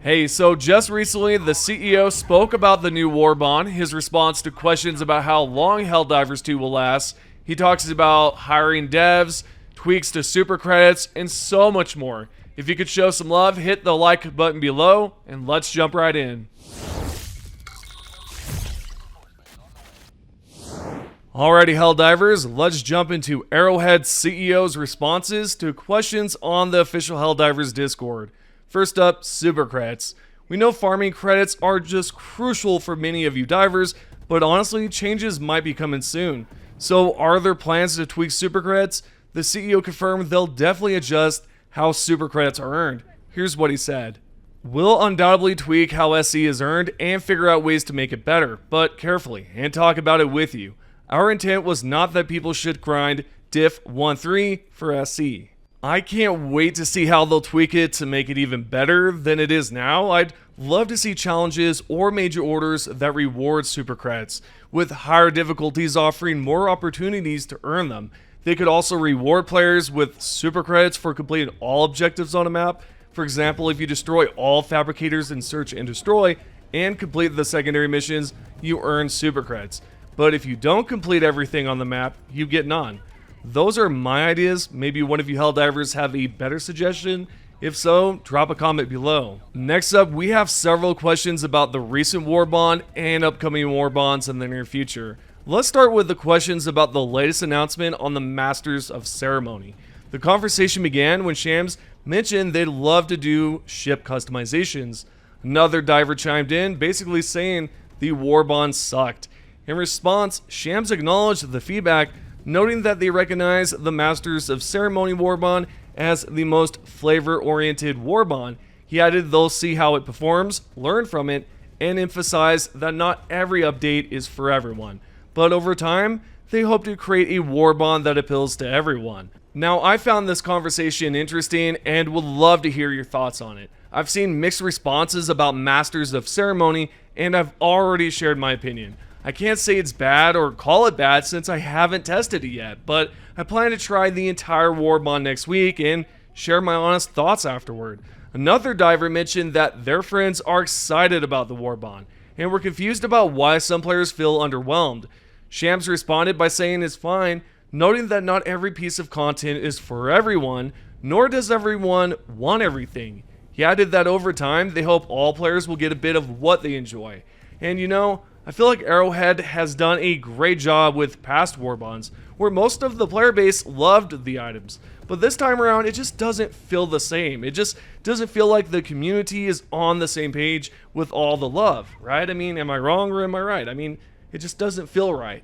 Hey, so just recently, the CEO spoke about the new Warbond, his response to questions about how long Helldivers 2 will last. He talks about hiring devs, tweaks to super credits, and so much more. If you could show some love, hit the like button below, and let's jump right in. Alrighty, Helldivers, let's jump into Arrowhead CEO's responses to questions on the official Helldivers Discord. First up, super credits. We know farming credits are just crucial for many of you divers, but honestly, changes might be coming soon. So are there plans to tweak super credits? The CEO confirmed they'll definitely adjust how super credits are earned. Here's what he said. We'll undoubtedly tweak how SC is earned and figure out ways to make it better, but carefully, and talk about it with you. Our intent was not that people should grind diff 1-3 for SC. I can't wait to see how they'll tweak it to make it even better than it is now. I'd love to see challenges or major orders that reward super credits, with higher difficulties offering more opportunities to earn them. They could also reward players with super credits for completing all objectives on a map. For example, if you destroy all fabricators in Search and Destroy and complete the secondary missions, you earn super credits. But if you don't complete everything on the map, you get none. Those are my ideas. Maybe one of you Helldivers have a better suggestion. If so, drop a comment below. Next up, we have several questions about the recent Warbond and upcoming Warbonds in the near future. Let's start with the questions about the latest announcement on the Masters of Ceremony. The conversation began when Shams mentioned they'd love to do ship customizations. Another diver chimed in, basically saying the Warbond sucked. In response, Shams acknowledged the feedback, noting that they recognize the Masters of Ceremony Warbond as the most flavor-oriented Warbond. He added they'll see how it performs, learn from it, and emphasize that not every update is for everyone. But over time, they hope to create a Warbond that appeals to everyone. Now, I found this conversation interesting and would love to hear your thoughts on it. I've seen mixed responses about Masters of Ceremony, and I've already shared my opinion. I can't say it's bad or call it bad since I haven't tested it yet, but I plan to try the entire Warbond next week and share my honest thoughts afterward. Another diver mentioned that their friends are excited about the Warbond and were confused about why some players feel underwhelmed. Shams responded by saying it's fine, noting that not every piece of content is for everyone, nor does everyone want everything. He added that over time, they hope all players will get a bit of what they enjoy. And you know, I feel like Arrowhead has done a great job with past Warbonds, where most of the player base loved the items. But this time around, it just doesn't feel the same. It just doesn't feel like the community is on the same page with all the love, right? I mean, am I wrong or am I right? I mean, it just doesn't feel right.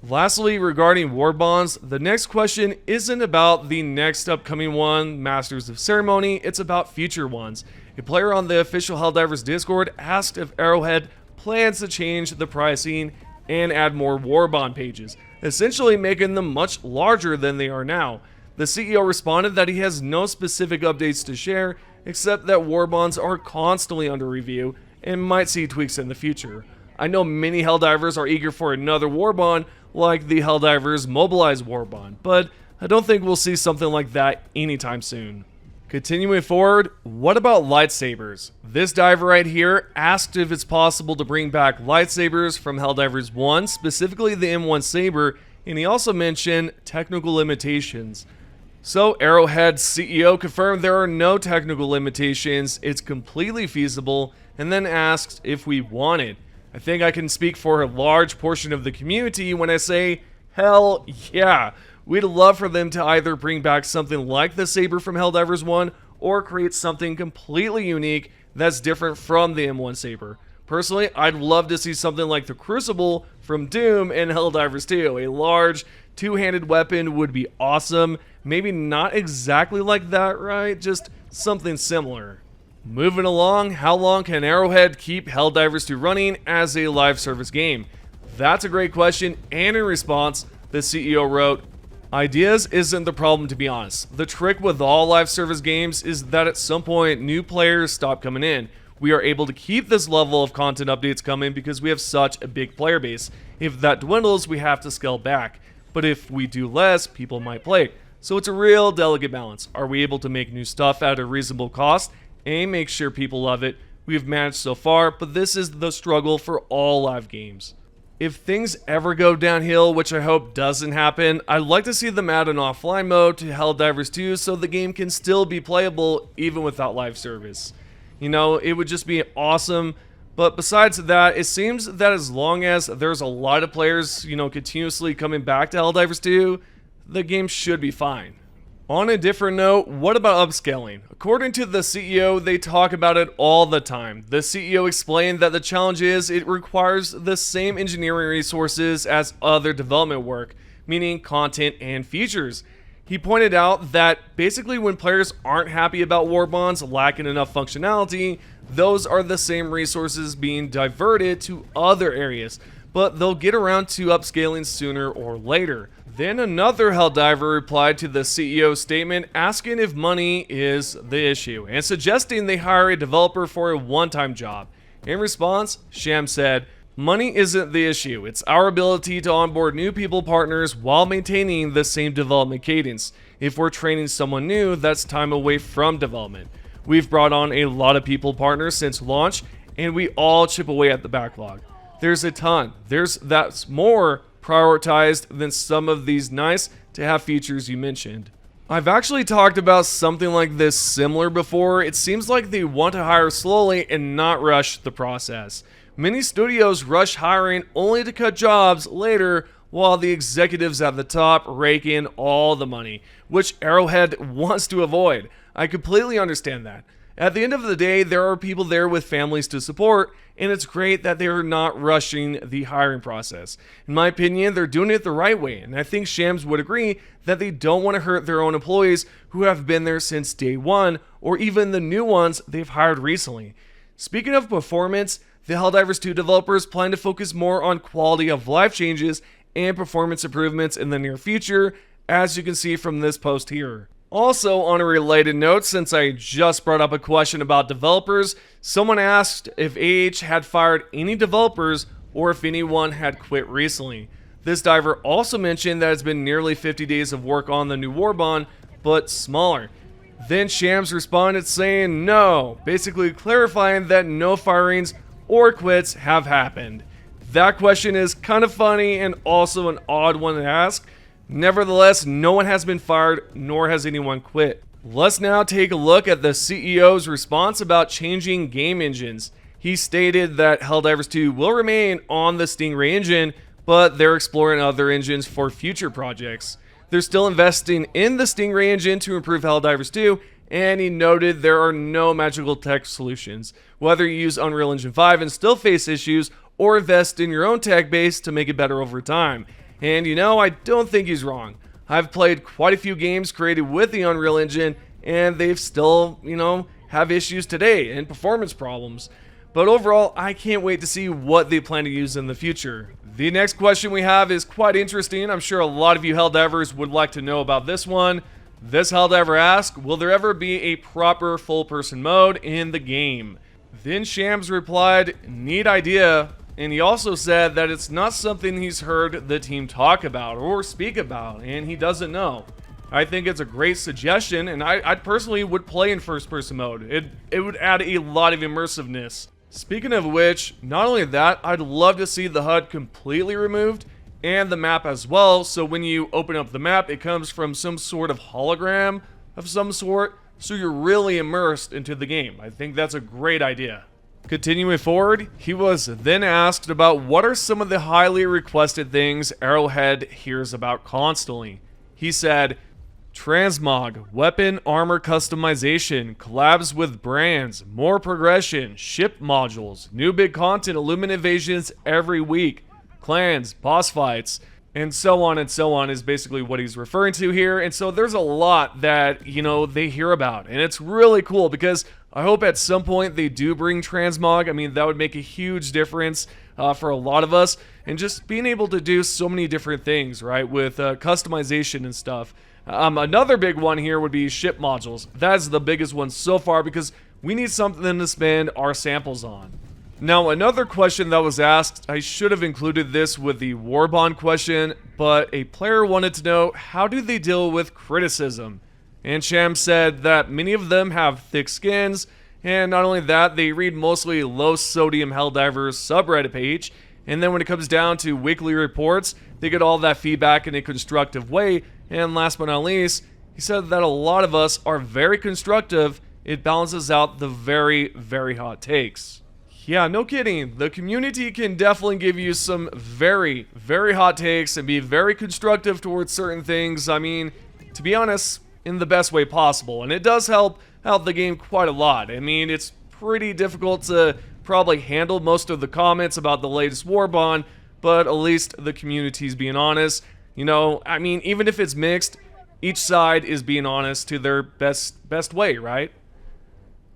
Lastly, regarding Warbonds, the next question isn't about the next upcoming one, Masters of Ceremony, it's about future ones. A player on the official Helldivers Discord asked if Arrowhead plans to change the pricing and add more Warbond pages, essentially making them much larger than they are now. The CEO responded that he has no specific updates to share, except that Warbonds are constantly under review and might see tweaks in the future. I know many Helldivers are eager for another Warbond, like the Helldivers Mobilize Warbond, but I don't think we'll see something like that anytime soon. Continuing forward, what about lightsabers? This diver right here asked if it's possible to bring back lightsabers from Helldivers 1, specifically the M1 Saber, and he also mentioned technical limitations. So Arrowhead's CEO confirmed there are no technical limitations, it's completely feasible, and then asked if we want it. I think I can speak for a large portion of the community when I say, hell yeah. We'd love for them to either bring back something like the Saber from Helldivers 1 or create something completely unique that's different from the M1 Saber. Personally, I'd love to see something like the Crucible from Doom and Helldivers 2. A large two-handed weapon would be awesome. Maybe not exactly like that, right? Just something similar. Moving along, how long can Arrowhead keep Helldivers 2 running as a live service game? That's a great question, and in response, the CEO wrote, ideas isn't the problem, to be honest. The trick with all live service games is that at some point new players stop coming in. We are able to keep this level of content updates coming because we have such a big player base. If that dwindles, we have to scale back. But if we do less, people might play. So it's a real delicate balance. Are we able to make new stuff at a reasonable cost and make sure people love it, we've managed so far, but this is the struggle for all live games. If things ever go downhill, which I hope doesn't happen, I'd like to see them add an offline mode to Helldivers 2 so the game can still be playable even without live service. You know, it would just be awesome. But besides that, it seems that as long as there's a lot of players, continuously coming back to Helldivers 2, the game should be fine. On a different note, what about upscaling? According to the CEO, they talk about it all the time. The CEO explained that the challenge is it requires the same engineering resources as other development work, meaning content and features. He pointed out that basically when players aren't happy about Warbonds lacking enough functionality, those are the same resources being diverted to other areas, but they'll get around to upscaling sooner or later. Then another Helldiver replied to the CEO's statement asking if money is the issue and suggesting they hire a developer for a one-time job. In response, Sham said, "Money isn't the issue, it's our ability to onboard new people partners while maintaining the same development cadence. If we're training someone new, that's time away from development. We've brought on a lot of people partners since launch, and we all chip away at the backlog. There's a ton. That's more prioritized than some of these nice to have features you mentioned." I've actually talked about something like this similar before. It seems like they want to hire slowly and not rush the process. Many studios rush hiring only to cut jobs later while the executives at the top rake in all the money, which Arrowhead wants to avoid. I completely understand that. At the end of the day, there are people there with families to support, and it's great that they're not rushing the hiring process. In my opinion, they're doing it the right way, and I think Shams would agree that they don't want to hurt their own employees who have been there since day one, or even the new ones they've hired recently. Speaking of performance, the Helldivers 2 developers plan to focus more on quality of life changes and performance improvements in the near future, as you can see from this post here. Also, on a related note, since I just brought up a question about developers, someone asked if AH had fired any developers or if anyone had quit recently. This diver also mentioned that it's been nearly 50 days of work on the new Warbond, but smaller. Then Shams responded saying no, basically clarifying that no firings or quits have happened. That question is kind of funny and also an odd one to ask. Nevertheless, no one has been fired, nor has anyone quit. Let's now take a look at the CEO's response about changing game engines. He stated that Helldivers 2 will remain on the Stingray engine, but they're exploring other engines for future projects. They're still investing in the Stingray engine to improve Helldivers 2, and he noted there are no magical tech solutions. Whether you use Unreal Engine 5 and still face issues, or invest in your own tech base to make it better over time. And I don't think he's wrong. I've played quite a few games created with the Unreal Engine, and they've still, have issues today and performance problems. But overall, I can't wait to see what they plan to use in the future. The next question we have is quite interesting. I'm sure a lot of you Helldivers would like to know about this one. This Helldiver asks, will there ever be a proper full-person mode in the game? Then Shams replied, neat idea. And he also said that it's not something he's heard the team talk about or speak about, and he doesn't know. I think it's a great suggestion, and I personally would play in first-person mode. It would add a lot of immersiveness. Speaking of which, not only that, I'd love to see the HUD completely removed, and the map as well, so when you open up the map, it comes from some sort of hologram of some sort, so you're really immersed into the game. I think that's a great idea. Continuing forward, he was then asked about what are some of the highly requested things Arrowhead hears about constantly. He said, transmog, weapon armor customization, collabs with brands, more progression, ship modules, new big content, Illuminate invasions every week, clans, boss fights, and so on is basically what he's referring to here. And so there's a lot that, they hear about, and it's really cool because I hope at some point they do bring transmog. I mean, that would make a huge difference for a lot of us, and just being able to do so many different things, right, with customization and stuff. Another big one here would be ship modules. That's the biggest one so far because we need something to spend our samples on. Now, another question that was asked, I should have included this with the Warbond question, but a player wanted to know, how do they deal with criticism? And Sham said that many of them have thick skins And not only that, they read mostly low sodium Helldivers subreddit page, and then when it comes down to weekly reports, they get all that feedback in a constructive way. And last but not least, he said that a lot of us are very constructive. It balances out the very, very hot takes. Yeah, no kidding. The community can definitely give you some very, very hot takes and be very constructive towards certain things. I mean, to be honest, in the best way possible. And it does help out the game quite a lot. I mean, it's pretty difficult to probably handle most of the comments about the latest Warbond, but at least the community's being honest. You know, I mean, even if it's mixed, each side is being honest to their best way, right?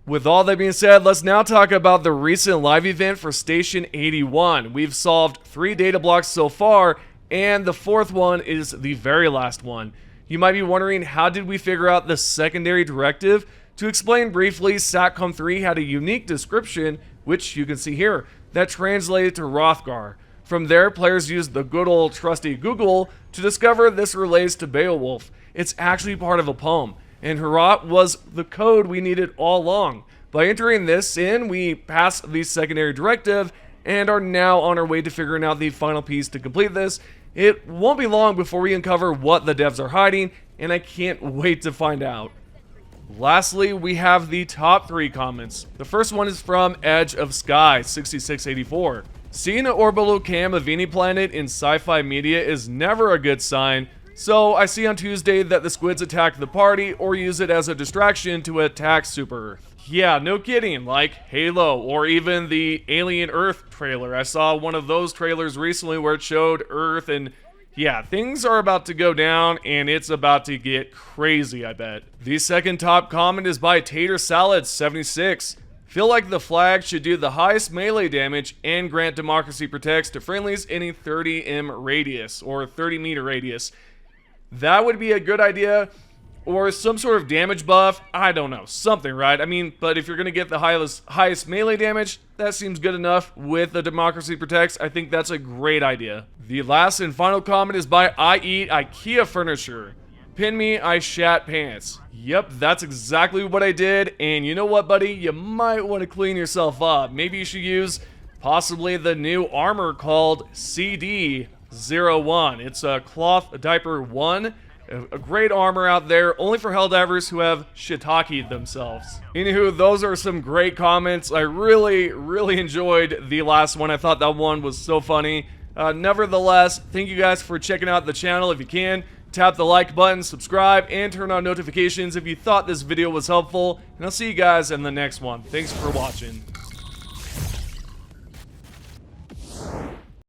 With all that being said, let's now talk about the recent live event for Station 81. We've solved 3 data blocks so far, and the 4th one is the very last one. You might be wondering, how did we figure out the secondary directive? To explain briefly, SATCOM 3 had a unique description, which you can see here, that translated to Rothgar. From there, players used the good old trusty Google to discover this relates to Beowulf. It's actually part of a poem, and Hurrah was the code we needed all along. By entering this in, we passed the secondary directive and are now on our way to figuring out the final piece to complete this. It won't be long before we uncover what the devs are hiding, and I can't wait to find out. Lastly, we have the top 3 comments. The first one is from Edge of Sky 6684. Seeing an orbital cam of any planet in sci-fi media is never a good sign, so I see on Tuesday that the squids attack the party or use it as a distraction to attack Super Earth. Yeah, no kidding, like Halo or even the Alien Earth trailer. I saw one of those trailers recently where it showed Earth, and yeah, things are about to go down and it's about to get crazy, I bet. The second top comment is by Tater Salad 76. Feel like the flag should do the highest melee damage and grant democracy protects to friendlies in a 30m radius or 30 meter radius. That would be a good idea, or some sort of damage buff. I don't know, something, right? I mean, but if you're gonna get the highest melee damage, that seems good enough with the democracy protects. I think that's a great idea. The last and final comment is by I Eat IKEA Furniture. Pin me, I shat pants. Yep, that's exactly what I did, and you know what, buddy? You might want to clean yourself up. Maybe you should use possibly the new armor called CD01. It's a cloth diaper 1. A great armor out there, only for Helldivers who have shitaki'd themselves. Anywho, those are some great comments. I really enjoyed the last one. I thought that one was so funny. Nevertheless, thank you guys for checking out the channel. If you can, tap the like button, subscribe, and turn on notifications if you thought this video was helpful. And I'll see you guys in the next one. Thanks for watching.